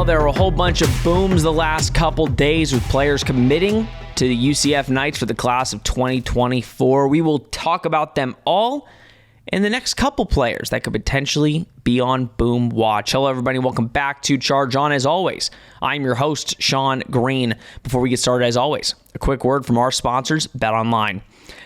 Well, there were a whole bunch of booms the last couple days with players committing to the UCF Knights for the class of 2024. We will talk about them all and the next couple players that could potentially be on Boom Watch. Hello, everybody. Welcome back to Charge On. As always, I'm your host, Sean Green. Before we get started, as always, a quick word from our sponsors, BetOnline.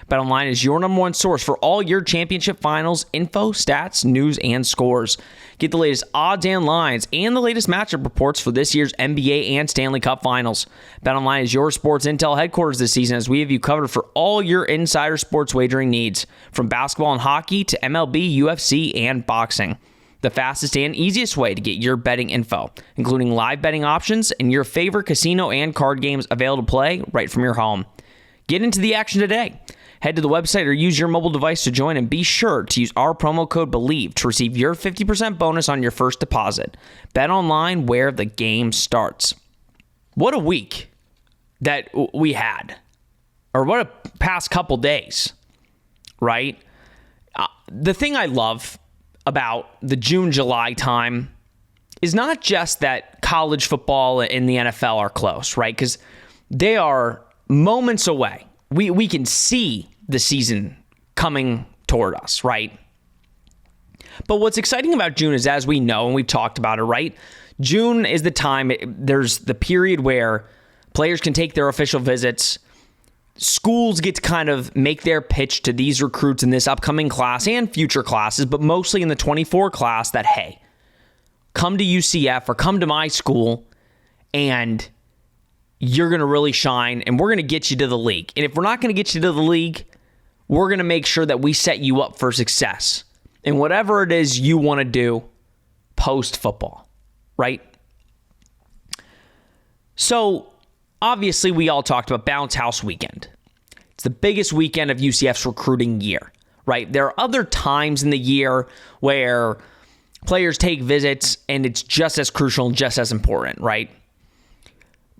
BetOnline is your number one source for all your championship finals info, stats, news, and scores. Get the latest odds and lines and the latest matchup reports for this year's NBA and Stanley Cup finals. BetOnline is your sports intel headquarters this season as we have you covered for all your insider sports wagering needs, from basketball and hockey to MLB, UFC, and boxing. The fastest and easiest way to get your betting info, including live betting options and your favorite casino and card games available to play right from your home. Get into the action today. Head to the website or use your mobile device to join, and be sure to use our promo code BELIEVE to receive your 50% bonus on your first deposit. Bet online, where the game starts. What a week that we had, or what a past couple days, right? The thing I love about the June-July time is not just that college football and the NFL are close, right? Because they are moments away. We can see the season coming toward us, right? But what's exciting about June is, as we know, and we've talked about it, right? June is the time, there's the period where players can take their official visits. Schools get to kind of make their pitch to these recruits in this upcoming class and future classes, but mostly in the 24 class, that, hey, come to UCF or come to my school and you're going to really shine, and we're going to get you to the league. And if we're not going to get you to the league, we're going to make sure that we set you up for success in whatever it is you want to do post-football, right? So, obviously, we all talked about Bounce House Weekend. It's the biggest weekend of UCF's recruiting year, right? There are other times in the year where players take visits, and it's just as crucial and just as important, right?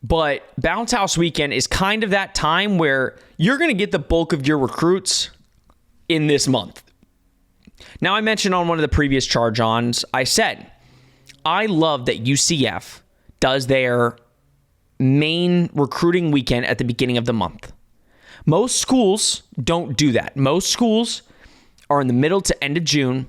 But Bounce House Weekend is kind of that time where you're going to get the bulk of your recruits in this month. Now, I mentioned on one of the previous Charge-Ons, I said, I love that UCF does their main recruiting weekend at the beginning of the month. Most schools don't do that. Most schools are in the middle to end of June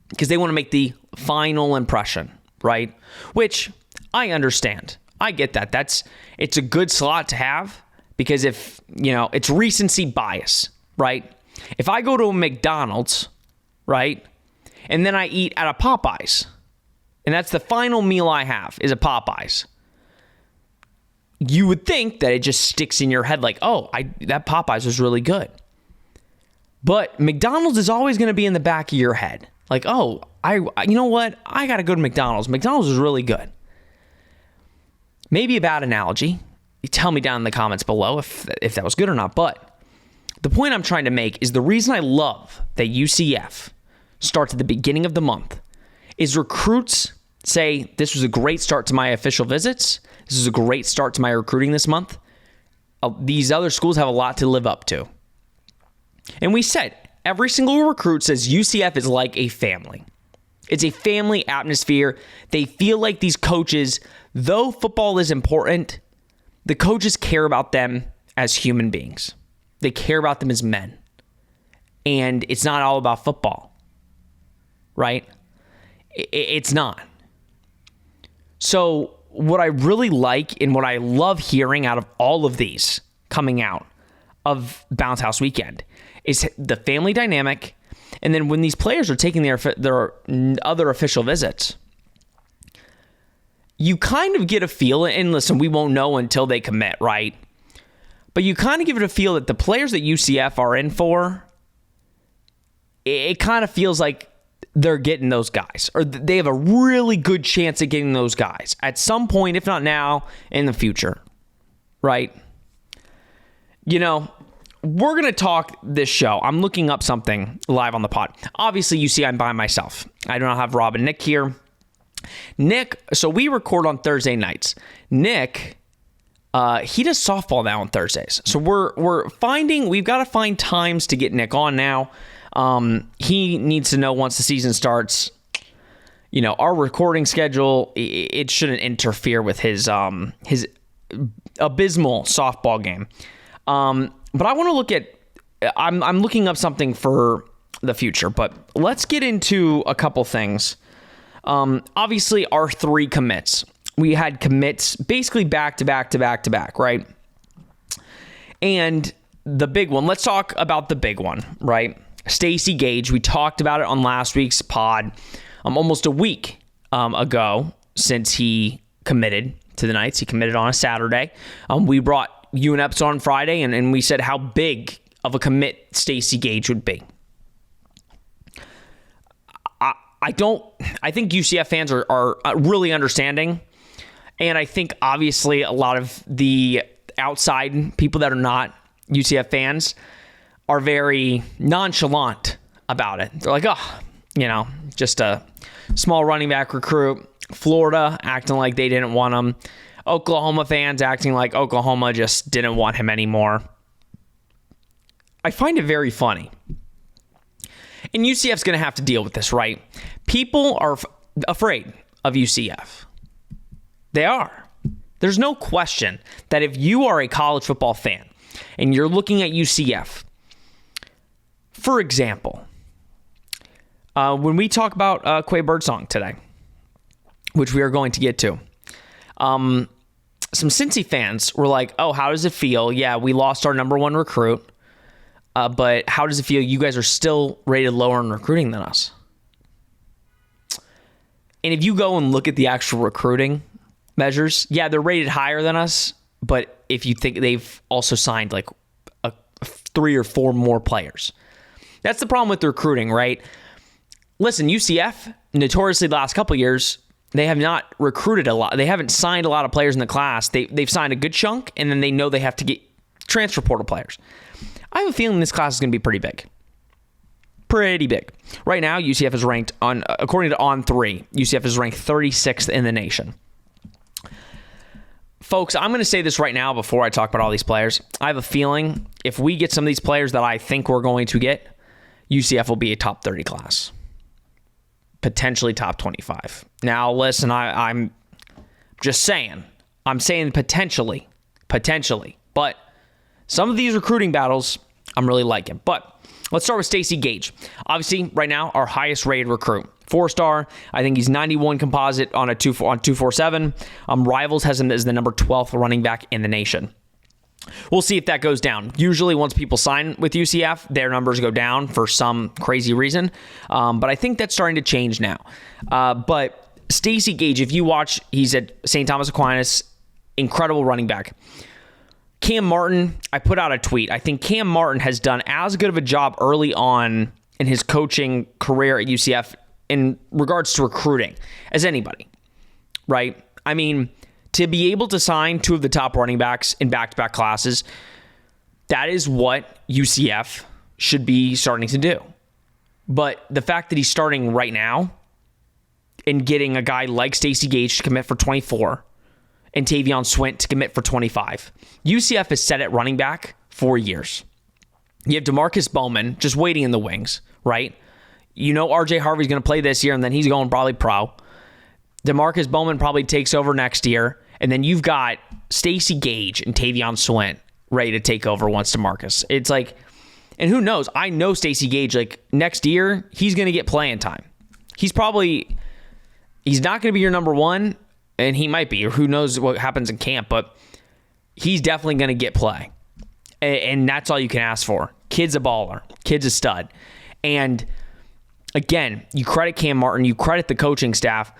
because they want to make the final impression, right? Which I understand. I get that. It's a good slot to have because it's recency bias, right? If I go to a McDonald's, right, and then I eat at a Popeyes, and that's the final meal I have is a Popeyes, you would think that it just sticks in your head like, oh, that Popeyes was really good. But McDonald's is always going to be in the back of your head. Like, oh, you know what? I got to go to McDonald's. McDonald's is really good. Maybe a bad analogy. You tell me down in the comments below if that was good or not. But the point I'm trying to make is the reason I love that UCF starts at the beginning of the month is recruits say, this was a great start to my official visits. This is a great start to my recruiting this month. These other schools have a lot to live up to. And we said, every single recruit says UCF is like a family. It's a family atmosphere. They feel like these coaches, though football is important, the coaches care about them as human beings. They care about them as men. And it's not all about football, right? It's not. So what I really like and what I love hearing out of all of these coming out of Bounce House Weekend is the family dynamic. And then when these players are taking their other official visits, you kind of get a feel, and listen, we won't know until they commit, right? But you kind of give it a feel that the players that UCF are in for, it kind of feels like they're getting those guys, or they have a really good chance at getting those guys at some point, if not now, in the future, right? We're going to talk this show. I'm looking up something live on the pod. Obviously, you see I'm by myself. I don't have Rob and Nick here. Nick, so we record on Thursday nights. Nick, he does softball now on Thursdays. So we've got to find times to get Nick on now. He needs to know once the season starts, our recording schedule, it shouldn't interfere with his abysmal softball game. But I want to look at, I'm looking up something for the future, but let's get into a couple things. Obviously, our 3 commits. We had commits basically back to back, right? And the big one, let's talk about the big one, right? Stacey Gage, we talked about it on last week's pod, almost a week ago since he committed to the Knights. He committed on a Saturday. We brought you an episode on Friday, and we said how big of a commit Stacey Gage would be. I think UCF fans are really understanding. And I think obviously a lot of the outside people that are not UCF fans are very nonchalant about it. They're like, just a small running back recruit. Florida acting like they didn't want him. Oklahoma fans acting like Oklahoma just didn't want him anymore. I find it very funny. And UCF's going to have to deal with this, right? People are afraid of UCF. They are. There's no question that if you are a college football fan and you're looking at UCF, for example, when we talk about Quay Birdsong today, which we are going to get to, some Cincy fans were like, oh, how does it feel? Yeah, we lost our number 1 recruit, but how does it feel? You guys are still rated lower in recruiting than us. And if you go and look at the actual recruiting measures, yeah, they're rated higher than us, but if you think they've also signed like 3 or 4 more players. That's the problem with the recruiting, right? Listen, UCF, notoriously the last couple of years, they have not recruited a lot. They haven't signed a lot of players in the class. They've signed a good chunk, and then they know they have to get transfer portal players. I have a feeling this class is going to be pretty big. Pretty big. Right now, UCF is ranked according to On3, UCF is ranked 36th in the nation. Folks, I'm going to say this right now before I talk about all these players. I have a feeling if we get some of these players that I think we're going to get, UCF will be a top 30 class. Potentially top 25. Now, listen, I'm just saying. I'm saying potentially. But some of these recruiting battles, I'm really liking. But let's start with Stacey Gage. Obviously, right now, our highest rated recruit. 4-star. I think he's 91 composite on 247. Rivals has him as the number 12th running back in the nation. We'll see if that goes down. Usually, once people sign with UCF, their numbers go down for some crazy reason. But I think that's starting to change now. But Stacey Gage, if you watch, he's at St. Thomas Aquinas, incredible running back. Cam Martin, I put out a tweet. I think Cam Martin has done as good of a job early on in his coaching career at UCF in regards to recruiting as anybody, right? I mean, to be able to sign 2 of the top running backs in back-to-back classes, that is what UCF should be starting to do. But the fact that he's starting right now and getting a guy like Stacey Gage to commit for 24 and Tavion Swint to commit for 25, UCF has set at running back for years. You have DeMarcus Bowman just waiting in the wings, right? You know RJ Harvey's going to play this year, and then he's going probably pro. DeMarcus Bowman probably takes over next year, and then you've got Stacey Gage and Tavion Swint ready to take over once DeMarcus. It's like, and who knows? I know Stacey Gage, like next year, he's going to get playing time. He's not going to be your number 1, and he might be, or who knows what happens in camp, but he's definitely going to get play. And that's all you can ask for. Kid's a baller. Kid's a stud. And again, you credit Cam Martin, you credit the coaching staff.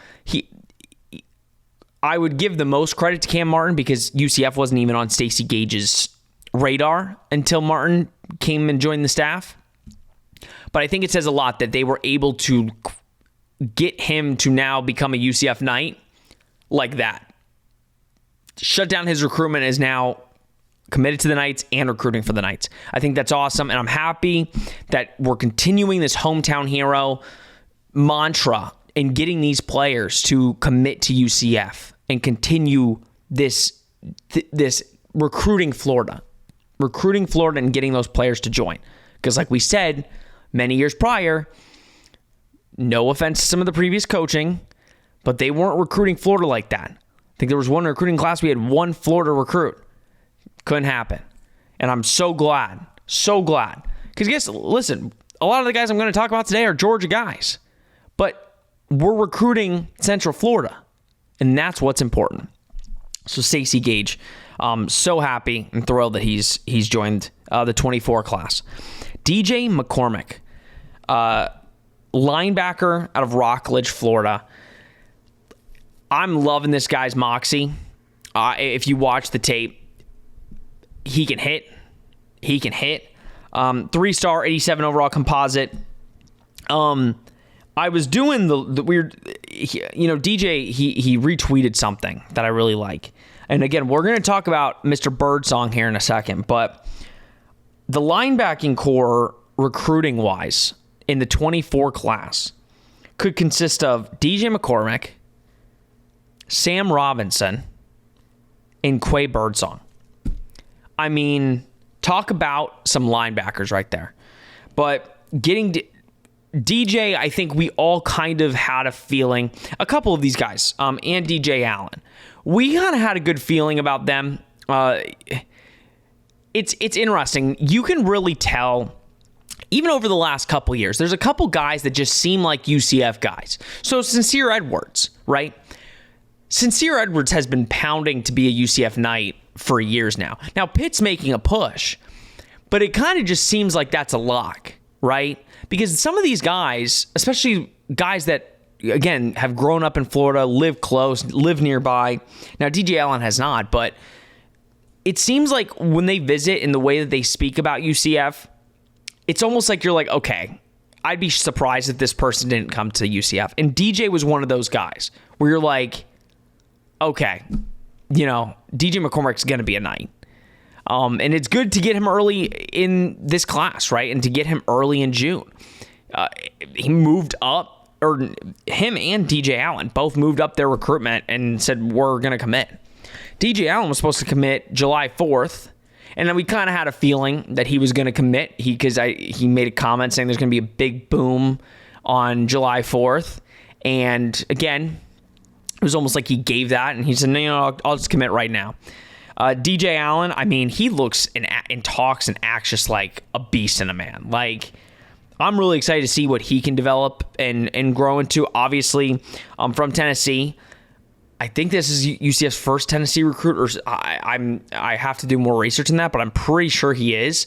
I would give the most credit to Cam Martin because UCF wasn't even on Stacey Gage's radar until Martin came and joined the staff. But I think it says a lot that they were able to get him to now become a UCF Knight like that. Shut down his recruitment, is now committed to the Knights and recruiting for the Knights. I think that's awesome, and I'm happy that we're continuing this hometown hero mantra and getting these players to commit to UCF and continue this recruiting Florida and getting those players to join. Because like we said, many years prior, no offense to some of the previous coaching, but they weren't recruiting Florida like that. I think there was one recruiting class, we had one Florida recruit. Couldn't happen. And I'm so glad. Because listen, a lot of the guys I'm going to talk about today are Georgia guys. But we're recruiting Central Florida. And that's what's important. So Stacey Gage, so happy and thrilled that he's joined the 24 class. DJ McCormick, linebacker out of Rockledge, Florida. I'm loving this guy's moxie. If you watch the tape, he can hit. 3-star, 87 overall composite. I was doing the weird, DJ, he retweeted something that I really like. And again, we're going to talk about Mr. Birdsong here in a second, but the linebacking core recruiting-wise in the 24 class could consist of DJ McCormick, Sam Robinson, and Quay Birdsong. I mean, talk about some linebackers right there. But getting DJ, I think we all kind of had a feeling, a couple of these guys, and DJ Allen, we kind of had a good feeling about them. It's interesting. You can really tell, even over the last couple years, there's a couple guys that just seem like UCF guys. So Sincere Edwards, right? Sincere Edwards has been pounding to be a UCF Knight for years now. Now, Pitt's making a push, but it kind of just seems like that's a lock, right? Because some of these guys, especially guys that, again, have grown up in Florida, live close, live nearby. Now, DJ Allen has not, but it seems like when they visit and the way that they speak about UCF, it's almost like you're like, okay, I'd be surprised if this person didn't come to UCF. And DJ was one of those guys where you're like, okay, DJ McCormick's going to be a Knight. And it's good to get him early in this class, right? And to get him early in June. He moved up, or him and DJ Allen both moved up their recruitment and said, we're going to commit. DJ Allen was supposed to commit July 4th. And then we kind of had a feeling that he was going to commit because he made a comment saying there's going to be a big boom on July 4th. And again, it was almost like he gave that and he said, no, I'll just commit right now. DJ Allen, I mean, he looks and talks and acts just like a beast and a man. Like, I'm really excited to see what he can develop and grow into. Obviously, from Tennessee. I think this is UCF's first Tennessee recruit, or I have to do more research on that, but I'm pretty sure he is.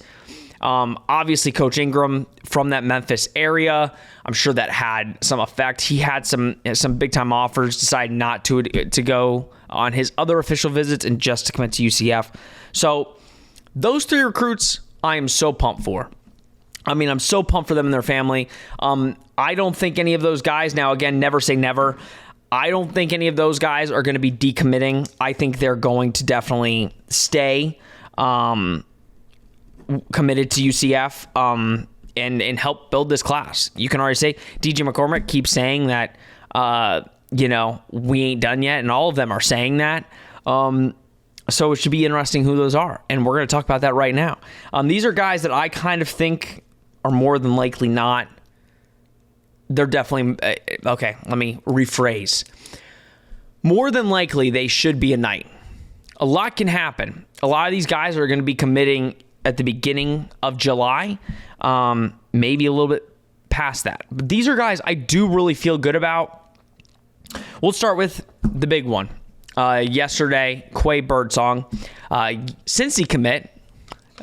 Obviously, Coach Ingram from that Memphis area, I'm sure that had some effect. He had some big time offers, decided not to go on his other official visits and just to commit to UCF. So those three recruits, I am so pumped for. I mean, I'm so pumped for them and their family. I don't think any of those guys, now again, never say never. I don't think any of those guys are going to be decommitting. I think they're going to definitely stay committed to UCF and help build this class. You can already say DJ McCormick keeps saying that, we ain't done yet, and all of them are saying that. So it should be interesting who those are, and we're going to talk about that right now. These are guys that I kind of think are more than likely not. They're definitely, okay, let me rephrase. More than likely, they should be a Knight. A lot can happen. A lot of these guys are going to be committing at the beginning of July, maybe a little bit past that. But these are guys I do really feel good about. We'll start with the big one. Yesterday, Quay Birdsong. Cincy commit.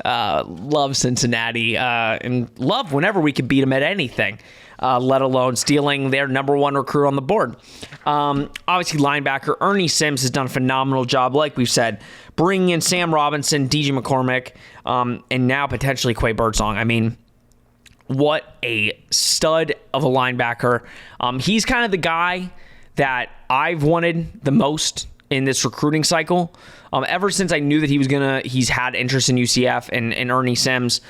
Love Cincinnati and love whenever we can beat them at anything. Let alone stealing their number one recruit on the board. Obviously, linebacker Ernie Sims has done a phenomenal job, like we've said, bringing in Sam Robinson, DJ McCormick, and now potentially Quay Birdsong. I mean, what a stud of a linebacker. He's kind of the guy that I've wanted the most in this recruiting cycle. Ever since I knew that he's had interest in UCF and Ernie Sims.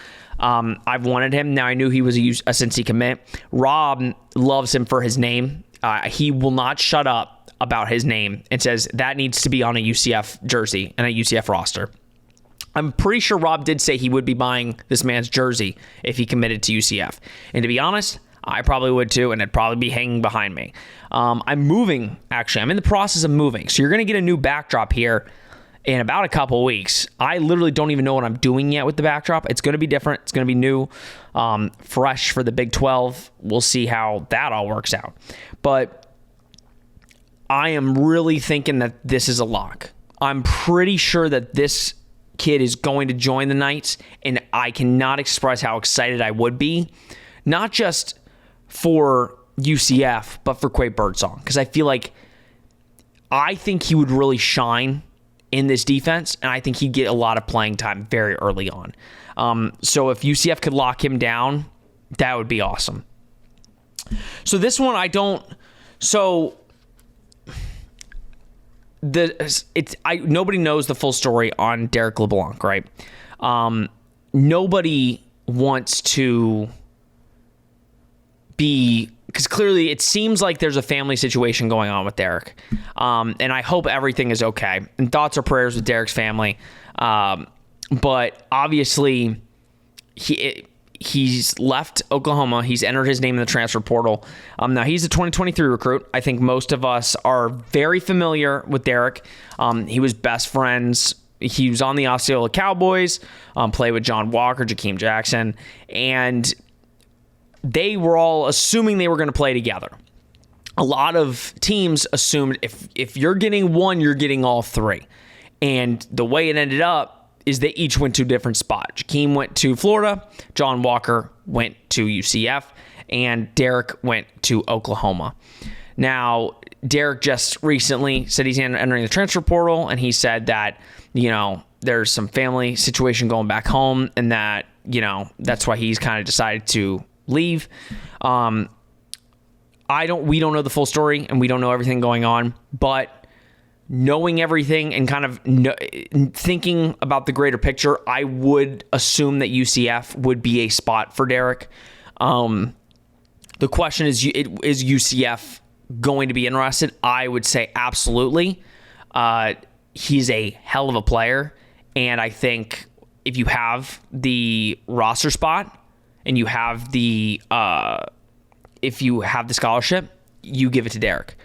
I've wanted him. Now I knew he was a Cincy commit. Rob loves him for his name. He will not shut up about his name and says that needs to be on a UCF jersey and a UCF roster. I'm pretty sure Rob did say he would be buying this man's jersey if he committed to UCF. And to be honest, I probably would too, and it'd probably be hanging behind me. I'm moving, actually. I'm in the process of moving. So you're going to get a new backdrop here in about a couple weeks. I literally don't even know what I'm doing yet with the backdrop. It's going to be different. It's going to be new, fresh for the Big 12. We'll see how that all works out. But I am really thinking that this is a lock. I'm pretty sure that this kid is going to join the Knights, and I cannot express how excited I would be, not just for UCF, but for Quay Birdsong, because I think he would really shine in this defense, and I think he'd get a lot of playing time very early on. So if UCF could lock him down, that would be awesome. So this one nobody knows the full story on Derek LeBlanc, right? Nobody wants to be, because clearly it seems like there's a family situation going on with Derek. And I hope everything is okay. And thoughts or prayers with Derek's family. But obviously he's left Oklahoma. He's entered his name in the transfer portal. Now he's a 2023 recruit. I think most of us are very familiar with Derek. He was best friends. He was on the Osceola Cowboys, played with John Walker, Jakeem Jackson, and they were all assuming they were going to play together. A lot of teams assumed if you're getting one, you're getting all three. And the way it ended up is they each went to a different spot. Jakeem went to Florida, John Walker went to UCF, and Derek went to Oklahoma. Now, Derek just recently said he's entering the transfer portal, and he said that, there's some family situation going back home, and that, that's why he's kind of decided to leave. We don't know the full story, and we don't know everything going on, but knowing everything and kind of thinking about the greater picture, I would assume that UCF would be a spot for Derek. The question is UCF going to be interested? I would say absolutely. He's a hell of a player, and I think if you have the roster spot and you have the scholarship, you give it to Derek.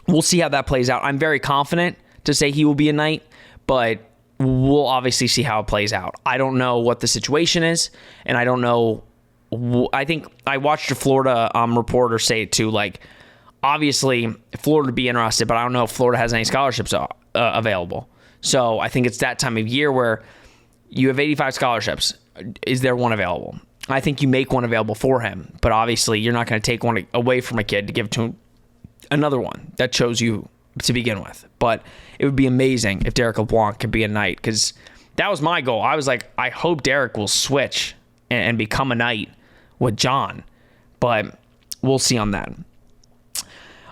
We'll see how that plays out. I'm very confident to say he will be a Knight, but we'll obviously see how it plays out. I don't know what the situation is, and I don't know. I think I watched a Florida reporter say it too, obviously Florida would be interested, but I don't know if Florida has any scholarships available. So I think it's that time of year where you have 85 scholarships. Is there one available? I think you make one available for him, but obviously you're not going to take one away from a kid to give to another one that chose you to begin with. But it would be amazing if Derek LeBlanc could be a Knight, because that was my goal. I was like, I hope Derek will switch and become a Knight with John, but we'll see on that.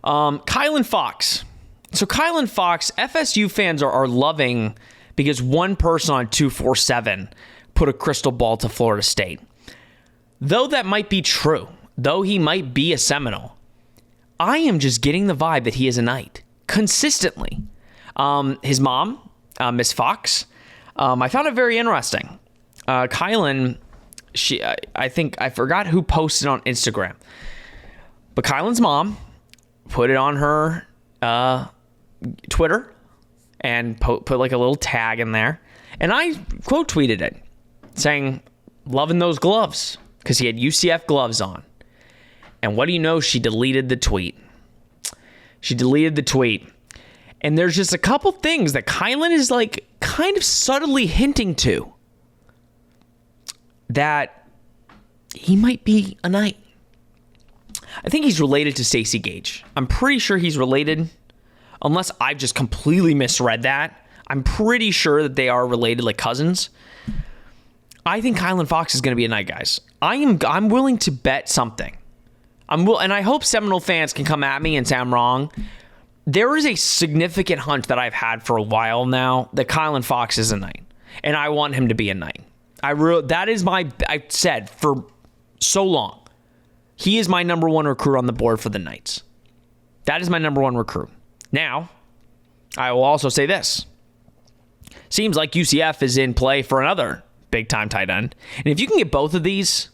Kylan Fox. So Kylan Fox, FSU fans are loving because one person on 247 put a crystal ball to Florida State. Though that might be true, though he might be a Seminole, I am just getting the vibe that he is a Knight consistently. His mom, Miss Fox, I found it very interesting. Kylan, I think I forgot who posted on Instagram, but Kylan's mom put it on her Twitter and put like a little tag in there, and I quote tweeted it saying, "Loving those gloves," because he had UCF gloves on. And what do you know? She deleted the tweet. And there's just a couple things that Kylan is kind of subtly hinting to that he might be a Knight. I think he's related to Stacey Gage. I'm pretty sure he's related, unless I've just completely misread that. I'm pretty sure that they are related, like cousins. I think Kylan Fox is going to be a Knight, guys. I'm willing to bet something. And I hope Seminole fans can come at me and say I'm wrong. There is a significant hunch that I've had for a while now that Kylan Fox is a Knight, and I want him to be a Knight. I've said for so long, he is my number one recruit on the board for the Knights. That is my number one recruit. Now, I will also say this. Seems like UCF is in play for another big-time tight end. And if you can get both of these,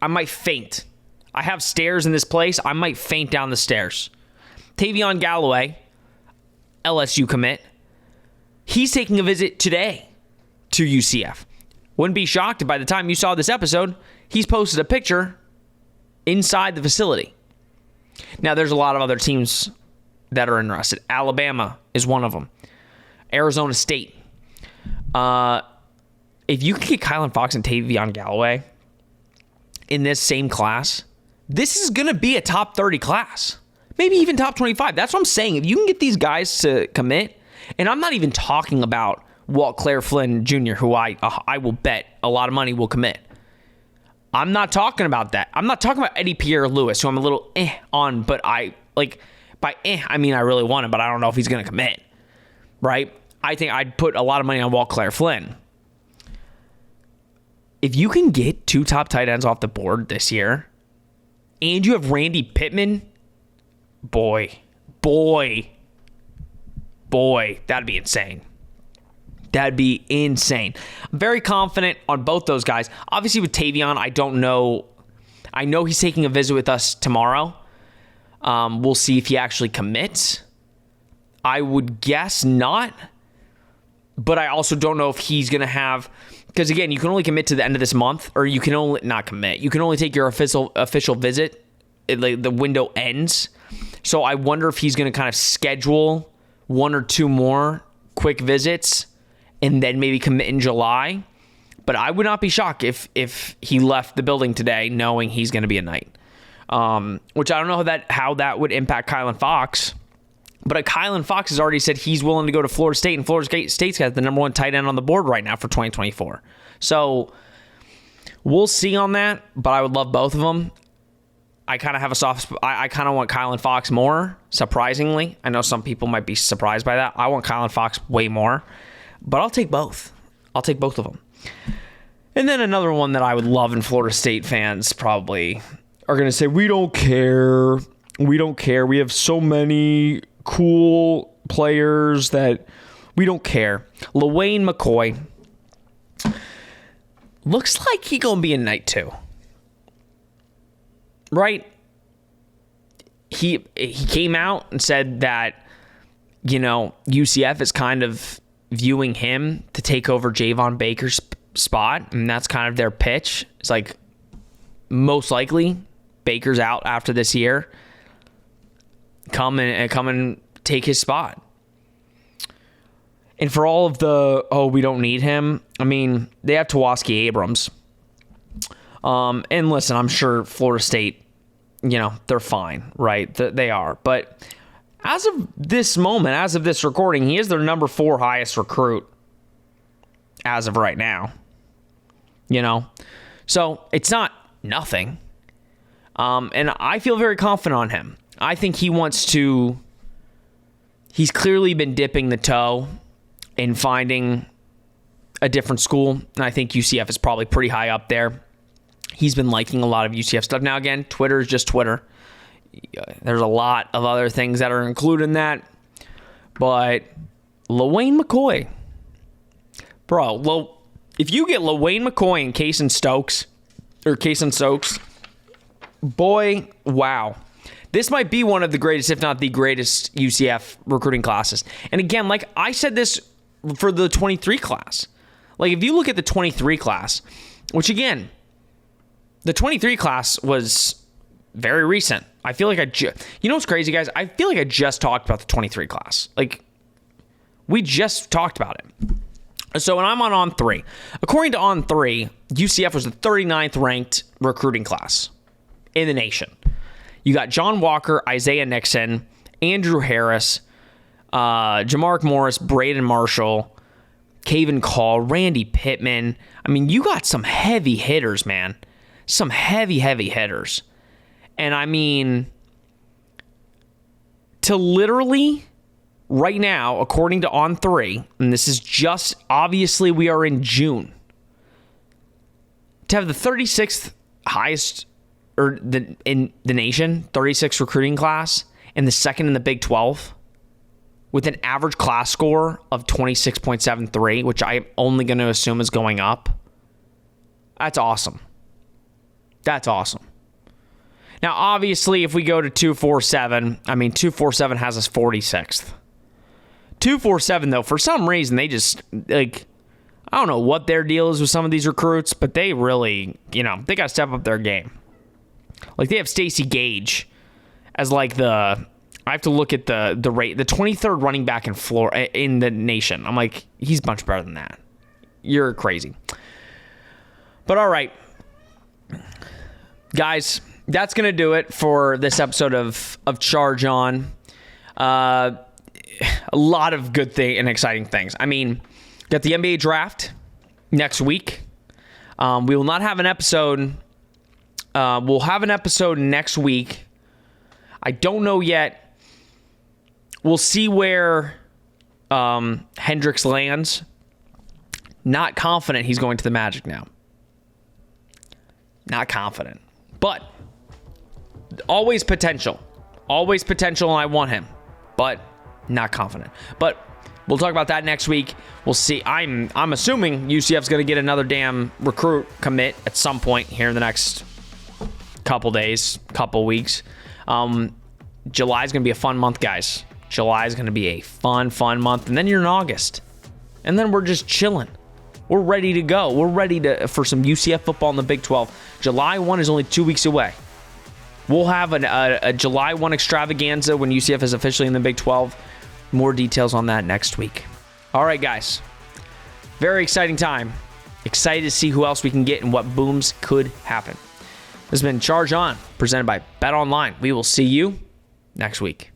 might faint. I have stairs in this place. I might faint down the stairs. Tavion Galloway, LSU commit. He's taking a visit today to UCF. Wouldn't be shocked if by the time you saw this episode, he's posted a picture inside the facility. Now, there's a lot of other teams that are interested. Alabama is one of them. Arizona State. If you can get Kylan Fox and Tavion Galloway in this same class, this is going to be a top 30 class. Maybe even top 25. That's what I'm saying. If you can get these guys to commit, and I'm not even talking about Walt Claire Flynn Jr., who I will bet a lot of money will commit. I'm not talking about that. I'm not talking about Eddie Pierre-Louis, who I'm a little on, but I mean I really want him, but I don't know if he's going to commit, right? I think I'd put a lot of money on Walt Claire Flynn. If you can get 2 top tight ends off the board this year, and you have Randy Pittman, boy, that'd be insane. That'd be insane. I'm very confident on both those guys. Obviously with Tavion, I don't know. I know he's taking a visit with us tomorrow. We'll see if he actually commits. I would guess not. But I also don't know if he's going to have... Because again, you can only commit to the end of this month, or you can only... Not commit. You can only take your official visit. The window ends. So I wonder if he's going to kind of schedule 1 or 2 more quick visits and then maybe commit in July. But I would not be shocked if he left the building today knowing he's going to be a Knight. Which I don't know how that would impact Kylan Fox. But Kylan Fox has already said he's willing to go to Florida State, and Florida State's got the number 1 tight end on the board right now for 2024. So we'll see on that, but I would love both of them. I kind of have a soft spot. I kind of want Kylan Fox more, surprisingly. I know some people might be surprised by that. I want Kylan Fox way more, but I'll take both. I'll take both of them. And then another one that I would love, and Florida State fans probably are going to say, we don't care. We don't care. We have so many cool players that we don't care. LaWayne McCoy looks like he going to be a Knight too. Right? He came out and said that, UCF is kind of viewing him to take over Javon Baker's spot, and that's kind of their pitch. It's like, most likely, Baker's out after this year. Come and take his spot. And for all of we don't need him, I mean, they have Tawaski Abrams. And listen, I'm sure Florida State, they're fine, right? They are. But as of this moment, as of this recording, he is their number 4 highest recruit as of right now. So it's not nothing. And I feel very confident on him. I think he's clearly been dipping the toe in finding a different school. And I think UCF is probably pretty high up there. He's been liking a lot of UCF stuff. Now, again, Twitter is just Twitter. There's a lot of other things that are included in that. But LaWayne McCoy. Bro, if you get LaWayne McCoy and Kaysen Stokes, boy, wow. This might be one of the greatest, if not the greatest, UCF recruiting classes. And again, like I said this for the 23 class. Like, if you look at the 23 class, which again, the 23 class was very recent. I feel like you know what's crazy, guys? I feel like I just talked about the 23 class. Like, we just talked about it. So when I'm on On3, according to On3, UCF was the 39th ranked recruiting class in the nation. You got John Walker, Isaiah Nixon, Andrew Harris, Jamark Morris, Braden Marshall, Caven Call, Randy Pittman. I mean, you got some heavy hitters, man. Some heavy hitters. And I mean, to literally, right now, according to On3, and this is just, obviously we are in June, to have the 36th highest in the nation, 36 recruiting class, and the second in the Big 12, with an average class score of 26.73, which I'm only going to assume is going up. That's awesome. That's awesome. Now, obviously, if we go to 247, 247 has us 46th. 247, though, for some reason, they just, I don't know what their deal is with some of these recruits, but they really, they got to step up their game. They have Stacey Gage as, I have to look at the rate, the 23rd running back in the nation. I'm like, he's much better than that. You're crazy. But all right, guys, that's going to do it for this episode of Charge On. A lot of good and exciting things. Got the NBA draft next week. We will not have an episode. We'll have an episode next week. I don't know yet. We'll see where Hendricks lands. Not confident he's going to the Magic now. Not confident. But always potential. Always potential, and I want him. But not confident. But we'll talk about that next week. We'll see. I'm assuming UCF's going to get another damn recruit commit at some point here in the next couple days, couple weeks. July is going to be a fun month, guys. July is going to be a fun month. And then you're in August. And then we're just chilling. We're ready to go. We're ready for some UCF football in the Big 12. July 1 is only 2 weeks away. We'll have a July 1 extravaganza when UCF is officially in the Big 12. More details on that next week. All right, guys. Very exciting time. Excited to see who else we can get and what booms could happen. This has been Charge On, presented by Bet Online. We will see you next week.